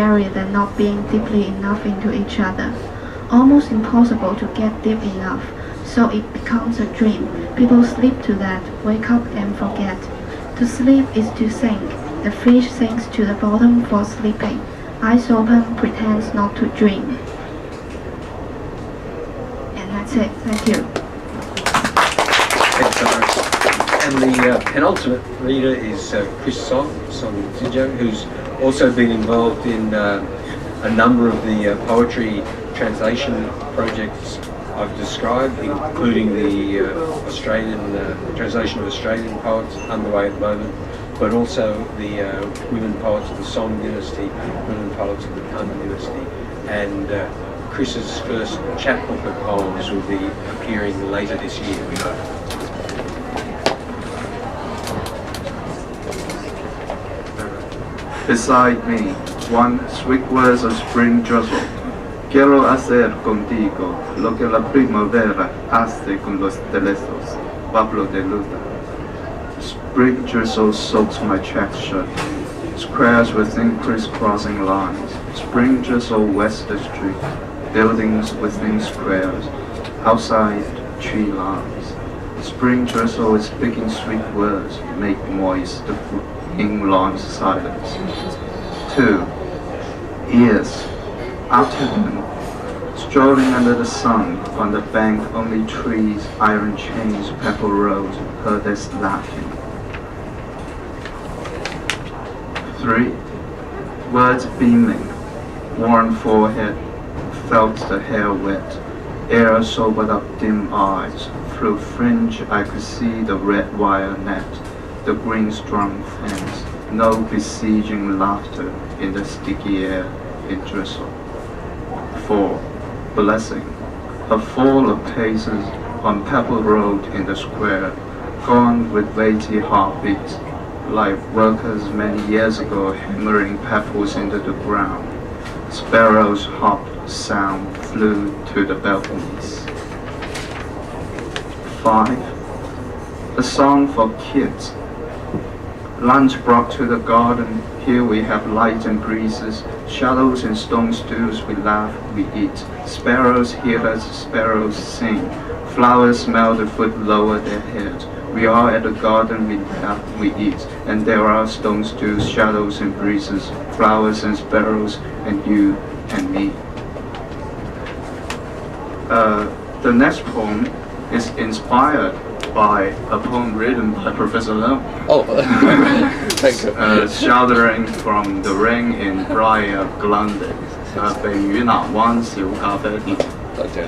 scary than not being deeply enough into each other. Almost impossible to get deep enough, so it becomes a dream. People sleep to that, wake up and forget. To sleep is to sink. The fish sinks to the bottom for sleeping. Eyes open, pretends not to dream. And that's it. Thank you. Thanks so much. And the penultimate reader is Chris Song Zijo, who's also been involved in a number of the poetry translation projects I've described, including the Australian translation of Australian poets underway at the moment, but also the women poets of the Song Dynasty, women poets of the Kung Dynasty, and Chris's first chapbook of poems will be appearing later this year, we hope. Beside me, one sweet verse of spring drizzle. Quiero hacer contigo lo que la primavera hace con los teléfonos. Pablo de Luda. Spring drizzle soaks my check shirt. Squares within crisscrossing lines. Spring drizzle west the street. Buildings within squares. Outside tree lines. Spring drizzle is speaking sweet words. Make moist the in-long silence. 2. Years. Afternoon. Strolling under the sun, on the bank only trees, iron chains, pebble roads, heard us laughing. 3. Words beaming, warm forehead, felt the hair wet, air sobered up dim eyes, through fringe I could see the red wire net, the green strung fence, no besieging laughter in the sticky air in drizzle. 4. Blessing. A fall of paces on Pebble Road in the square, gone with weighty heartbeats, like workers many years ago hammering pebbles into the ground. Sparrows hopped, sound flew to the balconies. 5. A song for kids. Lunch brought to the garden. Here we have light and breezes, shadows and stone stools. We laugh, we eat. Sparrows hear us, sparrows sing. Flowers smell the foot lower their heads. We are at the garden, we laugh, we eat. And there are stone stools, shadows and breezes, flowers and sparrows, and you and me. The next poem is inspired by a poem written by Professor Leung. Oh, thank you. Sheltering from the rain in Briar Glendale, 避雨南灣小咖啡店。多謝。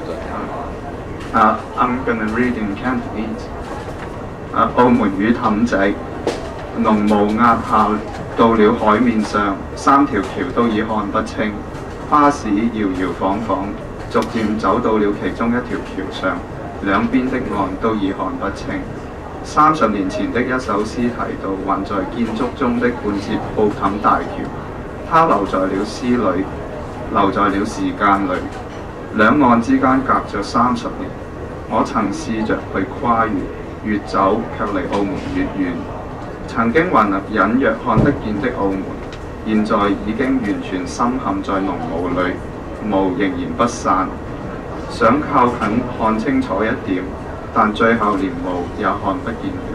I'm gonna read in Cantonese. 澳門雨氹仔，濃霧壓下，到了海面上，三條橋都已看不清，巴士搖搖晃晃，逐漸走到了其中一條橋上。兩邊的岸都已看不清。30年前的一首詩提到，還在建築中的半截布冚大橋，它留在了詩裏，留在了時間裏。兩岸之間隔着30年，我曾試着去跨越，越走卻離澳門越遠。曾經還隱約看得見的澳門，現在已經完全深陷在濃霧裏，霧仍然不散。想靠近看清楚一點，但最後連霧也看不見了。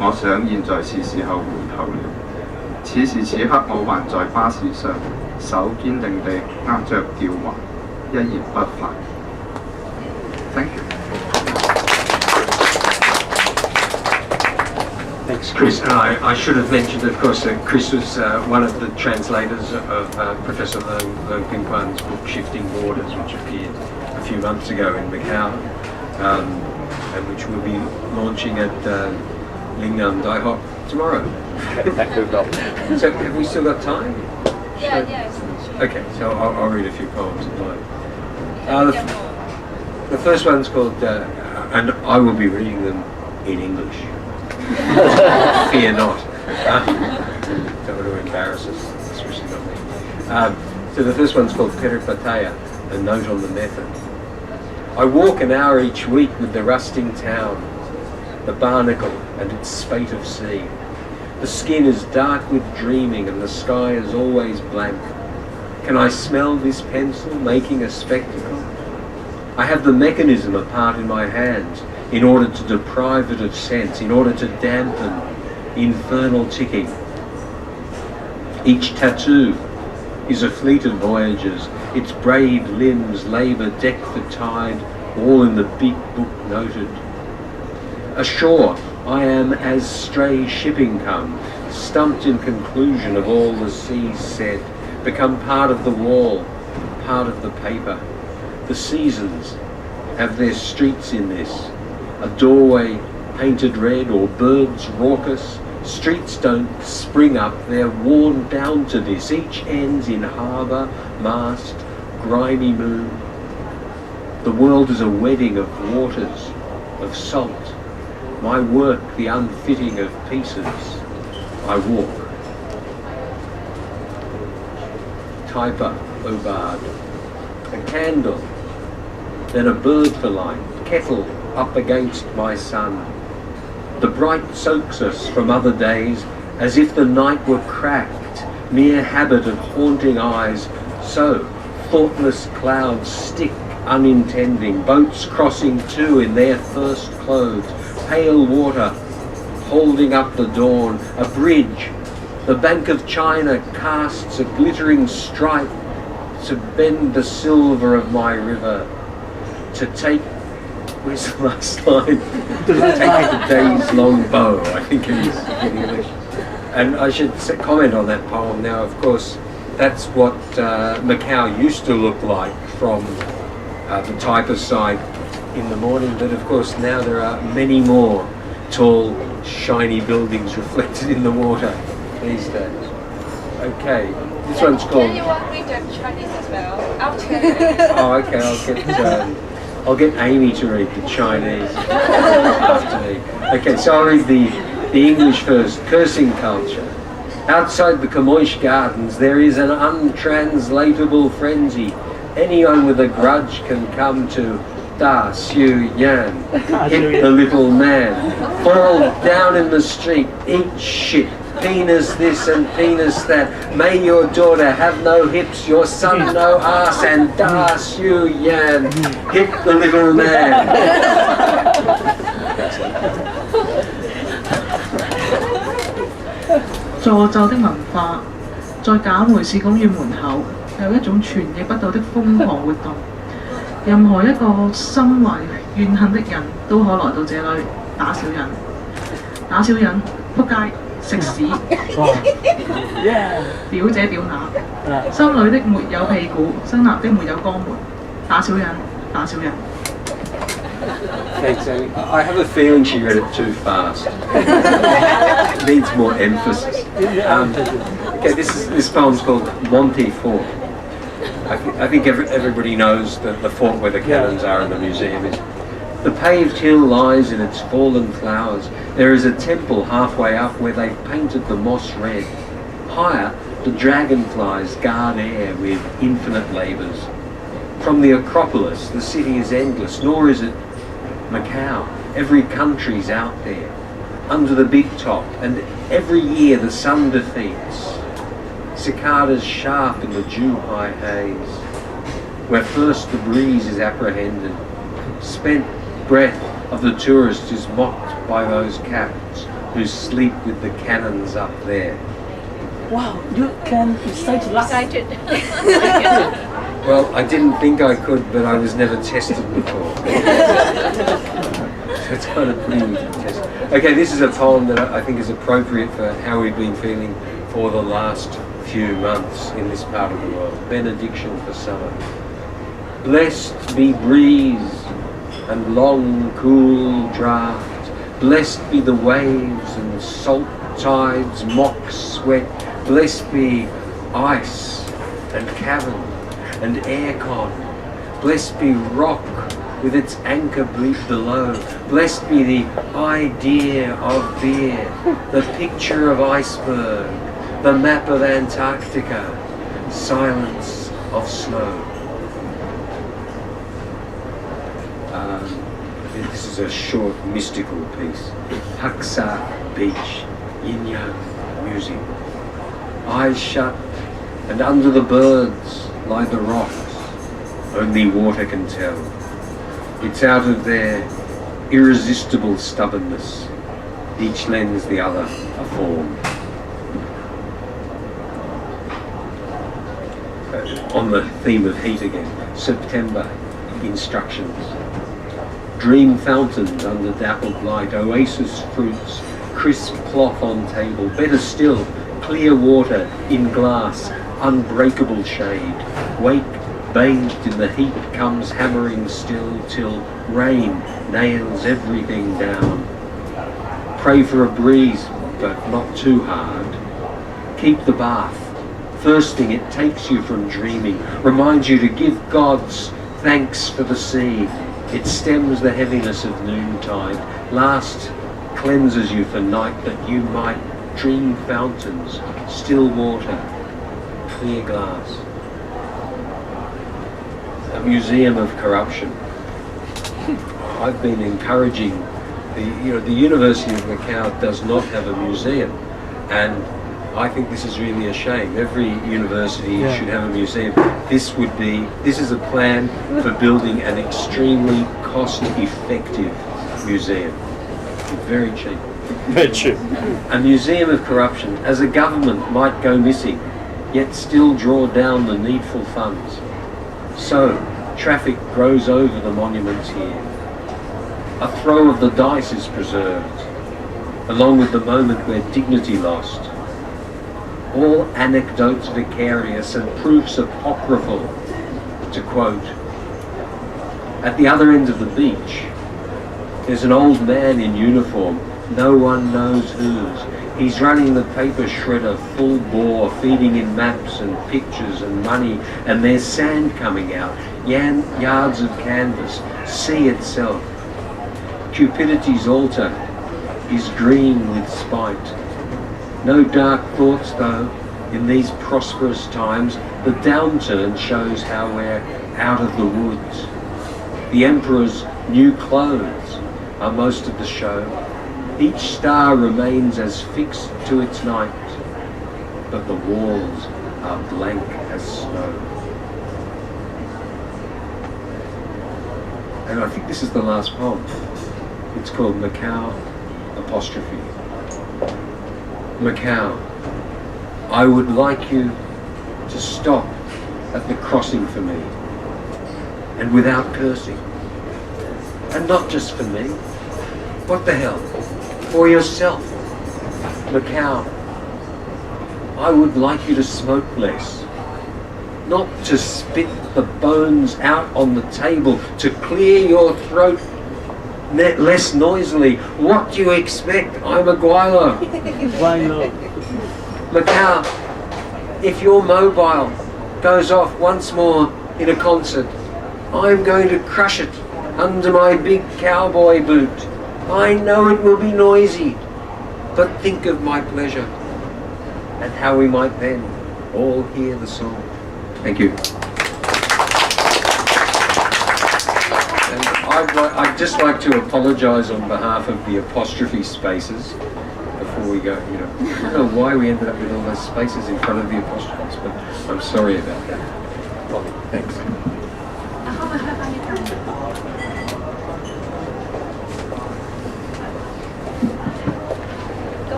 我想現在是時候回頭了。此時此刻我還在巴士上，手堅定地握着吊環，一言不發。Thank you. Thanks, Chris. And I should have mentioned, of course, that Chris was one of the translators of Professor Leung Pingquan's book Shifting Borders, which appeared a few months ago in Macau, and which will be launching at Lingnam Daihok tomorrow. So have we still got time? Yeah. Okay, so I'll read a few poems at mine. The first one's called, and I will be reading them in English. Fear not. Don't want to embarrass us, especially not me. So the first one's called Peripataya, a note on the method. I walk an hour each week with the rusting town, the barnacle and its spate of sea. The skin is dark with dreaming and the sky is always blank. Can I smell this pencil making a spectacle? I have the mechanism apart in my hands in order to deprive it of sense, in order to dampen infernal ticking. Each tattoo is a fleet of voyagers, its brave limbs labour decked for tide, all in the big book noted. Ashore I am as stray shipping come, stumped in conclusion of all the seas said, become part of the wall, part of the paper. The seasons have their streets in this, a doorway painted red or birds raucous. Streets don't spring up, they're worn down to this. Each ends in harbour, mast, grimy moon. The world is a wedding of waters, of salt. My work the unfitting of pieces. I walk. Typer, O bard. A candle, then a bird for light. Kettle up against my sun. The bright soaks us from other days, as if the night were cracked, mere habit of haunting eyes. So, thoughtless clouds stick unintending, boats crossing too in their first clothes, pale water holding up the dawn, a bridge. The Bank of China casts a glittering stripe to bend the silver of my river, to take, where's the last line? To take the day's long bow, I think it is in English. And I should comment on that poem now, of course, that's what Macau used to look like from the Taipa side in the morning, but of course now there are many more tall, shiny buildings reflected in the water these days. Okay, this one's called... Can you want me to read Chinese as well? After. Oh, okay, I'll get Amy to read the Chinese after me. Okay, so I'll read the English first. Cursing culture. Outside the Kamoish Gardens there is an untranslatable frenzy. Anyone with a grudge can come to Da Xiu Yan, hit the little man, fall down in the street, eat shit, penis this and penis that, may your daughter have no hips, your son no ass, and Da Xiu Yan, hit the little man. 助紂的文化，在賈梅士公園門口有一種傳譯不到的瘋狂活動。任何一個心懷怨恨的人都可來到這裏打小人，打小人，仆街，食屎，屌這屌那，心裏的沒有屁股，生男的沒有肛門，打小人，打小人。 Thanks, Amy. I have a feeling she read it too fast. Needs more emphasis. Okay, this poem's called Monty Fort. I think everybody knows the fort where the cannons are in the museum. The paved hill lies in its fallen flowers. There is a temple halfway up where they've painted the moss red. Higher, the dragonflies guard air with infinite labours. From the Acropolis, the city is endless, nor is it Macau. Every country's out there, under the big top, and every year the sun defeats. Cicadas sharp in the dew-high haze, where first the breeze is apprehended. Spent breath of the tourist is mocked by those captains who sleep with the cannons up there. Wow, you can recite last. Excited. Well, I didn't think I could, but I was never tested before. So it's kind of pretty easy to test. Okay, this is a poem that I think is appropriate for how we've been feeling for the last few months in this part of the world. Benediction for summer. Blessed be breeze and long cool draught. Blessed be the waves and salt tides mock sweat. Blessed be ice and cavern and aircon. Blessed be rock with its anchor below. Blessed be the idea of beer, the picture of iceberg, the map of Antarctica, silence of snow. This is a short mystical piece. Haksa Beach, Yin Yang Music. Eyes shut, and under the birds lie the rocks. Only water can tell. It's out of their irresistible stubbornness. Each lends the other a form. On the theme of heat again, September instructions. Dream fountains under dappled light, oasis fruits, crisp cloth on table, better still, clear water in glass, unbreakable shade. Wake bathed in the heat comes hammering still till rain nails everything down. Pray for a breeze, but not too hard. Keep the bath. First thing it takes you from dreaming, reminds you to give God's thanks for the sea. It stems the heaviness of noontide. Last cleanses you for night that you might dream fountains, still water, clear glass. A museum of corruption. I've been encouraging the University of Macau does not have a museum, and I think this is really a shame. Every university should have a museum. This is a plan for building an extremely cost-effective museum. Very cheap. Very cheap. A museum of corruption, as a government might go missing, yet still draw down the needful funds. So, traffic grows over the monuments here. A throw of the dice is preserved, along with the moment where dignity lost. All anecdotes vicarious and proofs apocryphal, to quote. At the other end of the beach, there's an old man in uniform, no one knows whose. He's running the paper shredder full bore, feeding in maps and pictures and money, and there's sand coming out, yards of canvas, sea itself. Cupidity's altar is green with spite. No dark thoughts though, in these prosperous times. The downturn shows how we're out of the woods. The emperor's new clothes are most of the show. Each star remains as fixed to its night, but the walls are blank as snow. And I think this is the last poem. It's called Macau apostrophe. Macau, I would like you to stop at the crossing for me, and without cursing. And not just for me. What the hell? For yourself. Macau, I would like you to smoke less. Not to spit the bones out on the table, to clear your throat less noisily. What do you expect? I'm a guilo. Guilo. Macau, if your mobile goes off once more in a concert, I'm going to crush it under my big cowboy boot. I know it will be noisy, but think of my pleasure and how we might then all hear the song. Thank you. I'd just like to apologise on behalf of the apostrophe spaces before we go. I don't know why we ended up with all those spaces in front of the apostrophes, but I'm sorry about that. Well, thanks.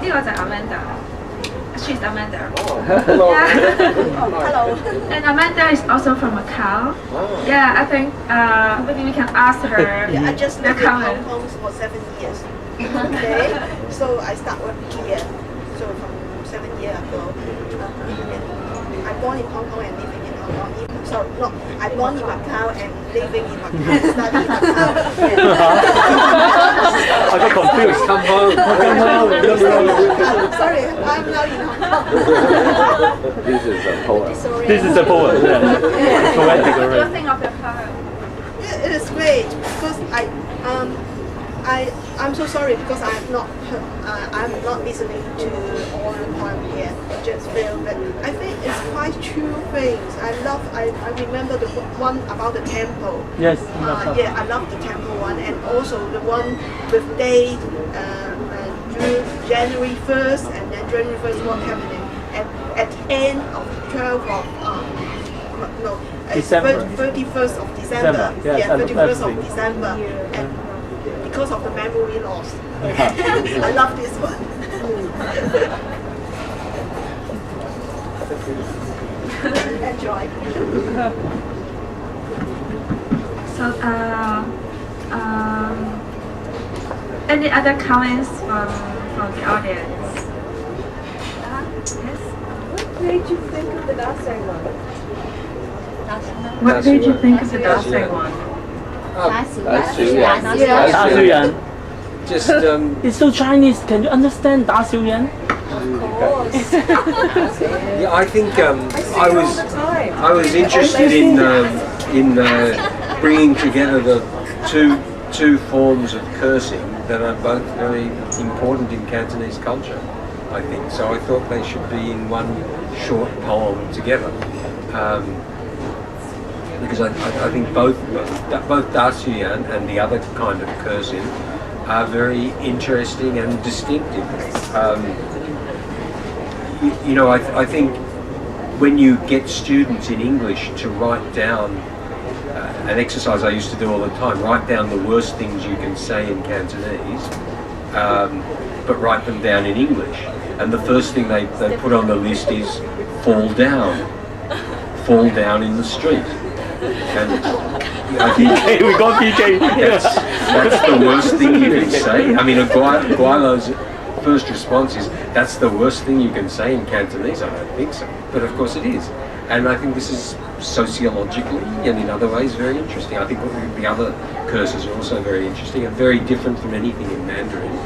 This is Amanda. She's Amanda. Hello. Hello. And Amanda is also from Macau. Oh. Yeah, I think maybe we can ask her. Yeah, I just the lived in Hong comment. Kong for 7 years. Okay, so I start working here. So from 7 years ago, I'm born in Hong Kong and living in Hong Kong. Sorry, no, I'm born in Macau and living in Macau, studying in Macau. I got confused. Come home. Sorry, I'm now in Hong Kong. This is a poem. This is a poem. Yeah. Poetic What do you already. think of the poem? It is great because I'm so sorry because I'm not listening to all the poem here. Just feel that I think it's quite true things. I remember the one about the temple. Yes. Yeah, I love the temple one, and also the one with date January 1st, and then January 1st what happening, and at the end of 12th of no, December. 31st of December. Yes, Yeah, 31st of anniversary. December. And because of the memory loss. I love this one. Enjoy. So, any other comments from the audience? Yes. What made you think of the Dasai one? What made you think of the That's Dasai right. one? Yuan. Just It's so Chinese. Can you understand Yuan? yeah, I think I was interested in bringing together the two forms of cursing that are both very important in Cantonese culture. I think so. I thought they should be in one short poem together. Because I think both Da Yuan and the other kind of cursing are very interesting and distinctive. You know, I think when you get students in English to write down an exercise I used to do all the time, write down the worst things you can say in Cantonese, but write them down in English. And the first thing they put on the list is fall down in the street. And I think PK, we got PK. that's the worst thing you can say. I mean, Guailo's first response is, that's the worst thing you can say in Cantonese. I don't think so. But of course it is. And I think this is sociologically and in other ways very interesting. I think the other curses are also very interesting and very different from anything in Mandarin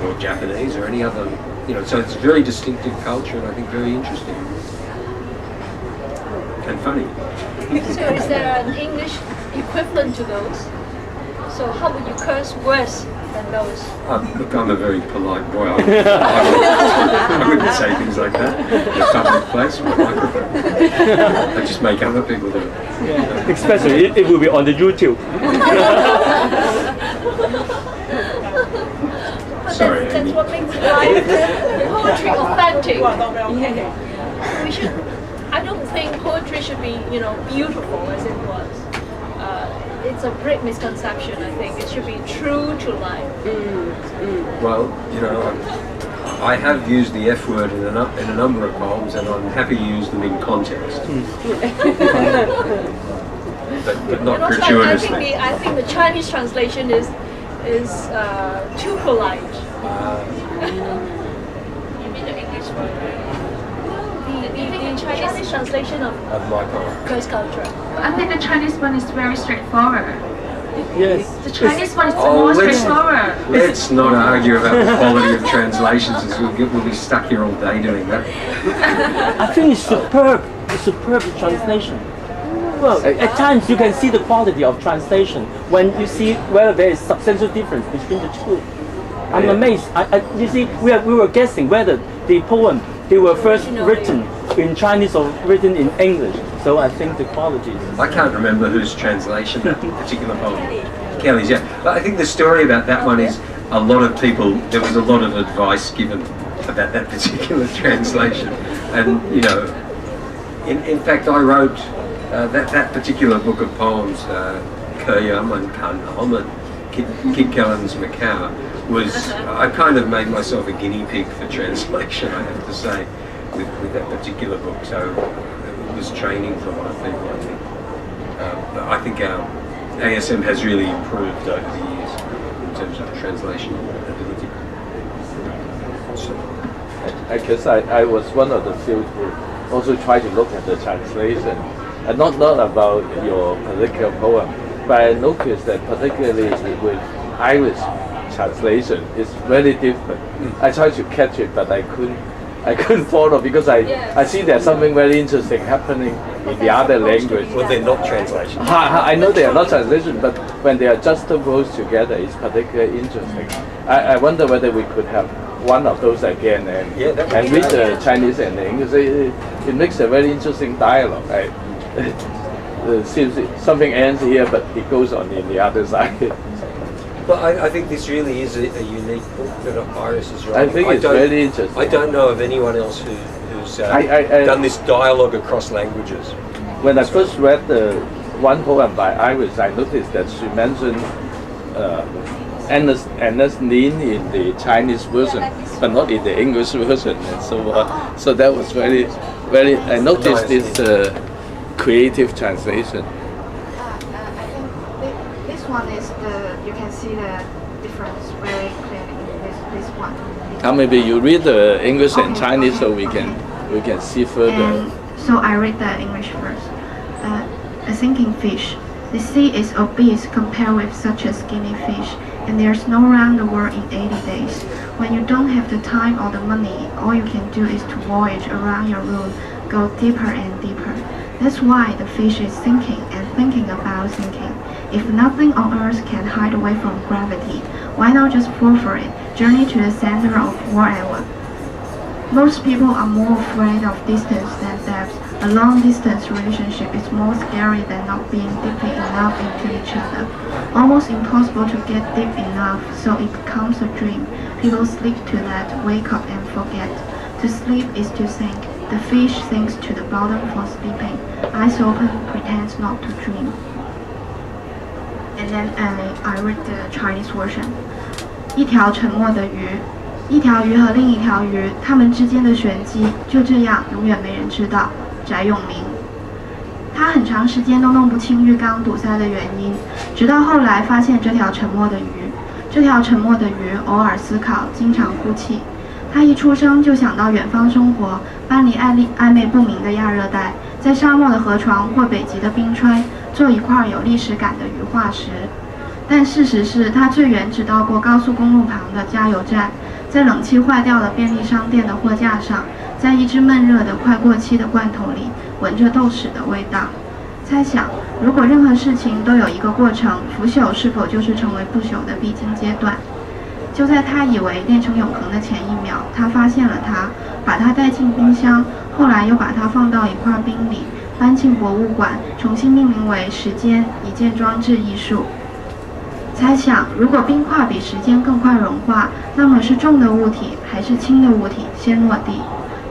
or Japanese or any other, you know, so it's very distinctive culture and I think very interesting. And funny. So is there an English equivalent to those? So how would you curse worse than those? Look, I'm a very polite boy. I wouldn't say things like that in a public place with a microphone. I just make other people do it. Yeah. Especially it will be on the YouTube. But Sorry, that's Amy. what makes poetry authentic. We should. I don't think poetry should be, you know, beautiful as it was. It's a great misconception. I think it should be true to life. Well, you know, I have used the F word in a number of poems, and I'm happy to use them in context, but not And also, gratuitously. I think the Chinese translation is too polite. You mean the English one? The Chinese translation of My poem. curse culture. I think the Chinese one is very straightforward. Yes. The Chinese one is Oh, more let's- straightforward. Let's not argue about the quality of translations, as we'll be stuck here all day doing that. I think it's superb. It's superb translation. Well, at times you can see the quality of translation when you see whether there is substantial difference between the two. I'm amazed. You see, we were guessing whether the poem they were first written in Chinese or written in English. So I think the quality is. I can't remember whose translation that particular poem. Kelly's, yeah. But I think the story about that one is a lot of people. There was a lot of advice given about that particular translation, and you know, in fact, I wrote that particular book of poems, Keyam and Kanhom and Kid Kellen's Macau. I kind of made myself a guinea pig for translation, I have to say, with that particular book. So it was training for a lot of people, I think. But I think our ASM has really improved over the years in terms of translation ability. So, I guess I was one of the few who also tried to look at the translation, and not about your particular poem, but I noticed that particularly with Irish translation, it's very different. I tried to catch it, but I couldn't follow because I see there's something very interesting happening in the other language. well, they're not translation. I know they are not translation, but when they are juxtaposed together, it's particularly interesting. I wonder whether we could have one of those again and read the Chinese and the English. It makes a very interesting dialogue. It seems something ends here, but it goes on in the other side. Well, I think this really is a unique book that Iris is writing. I think it's very interesting. I don't know of anyone else who's who's I- done this dialogue across languages. When I first read the one poem by Iris, I noticed that she mentioned Anna's Nin in the Chinese version, but not in the English version, and so that was very. I noticed Nice. this creative translation. I think this one is you can see the difference very clearly in this one. Maybe you read the English and Okay, Chinese okay, so we okay. can see further. And so I read the English first. A sinking fish. The sea is obese compared with such a skinny fish, and there's no round the world in 80 days. When you don't have the time or the money, all you can do is to voyage around your room, go deeper and deeper. That's why the fish is sinking and thinking about sinking. If nothing on earth can hide away from gravity, why not just fall for it, journey to the center of wherever? Most people are more afraid of distance than depth. A long-distance relationship is more scary than not being deeply enough into each other. Almost impossible to get deep enough, so it becomes a dream. People sleep to that, wake up and forget. To sleep is to sink. The fish sinks to the bottom for sleeping. Eyes open, pretends not to dream. And then I read the Chinese version. 一条沉默的鱼。一条鱼和另一条鱼，它们之间的玄机就这样永远没人知道。翟永明，他很长时间都弄不清浴缸堵塞的原因，直到后来发现这条沉默的鱼。这条沉默的鱼偶尔思考，经常哭泣。他一出生就想到远方生活，搬离暧昧不明的亚热带，在沙漠的河床或北极的冰川，做一块有历史感的鱼化石。但事实是他最远只到过高速公路旁的加油站，在冷气坏掉的便利商店的货架上，在一只闷热的快过期的罐头里，闻着豆豉的味道。猜想，如果任何事情都有一个过程，腐朽是否就是成为不朽的必经阶段？就在他以为炼成永恒的前一秒，他发现了它，把它带进冰箱，后来又把它放到一块冰里，搬进博物馆，重新命名为时间，一件装置艺术。猜想，如果冰块比时间更快融化，那么是重的物体还是轻的物体先落地？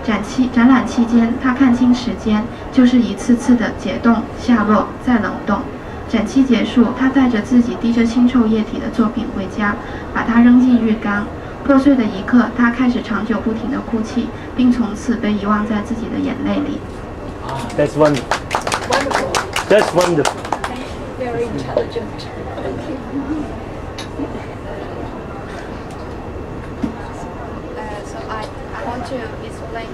展览期间，他看清时间，就是一次次的解冻、下落、再冷冻。展期结束，他带着自己滴着腥臭液体的作品回家，把它扔进浴缸。破碎的一刻，他开始长久不停地哭泣，并从此被遗忘在自己的眼泪里。That's wonderful. Wonderful. That's wonderful. Very intelligent. So I want to explain.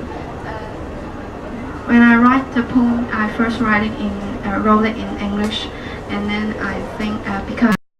When I write the poem, I first wrote it in English, and then I think because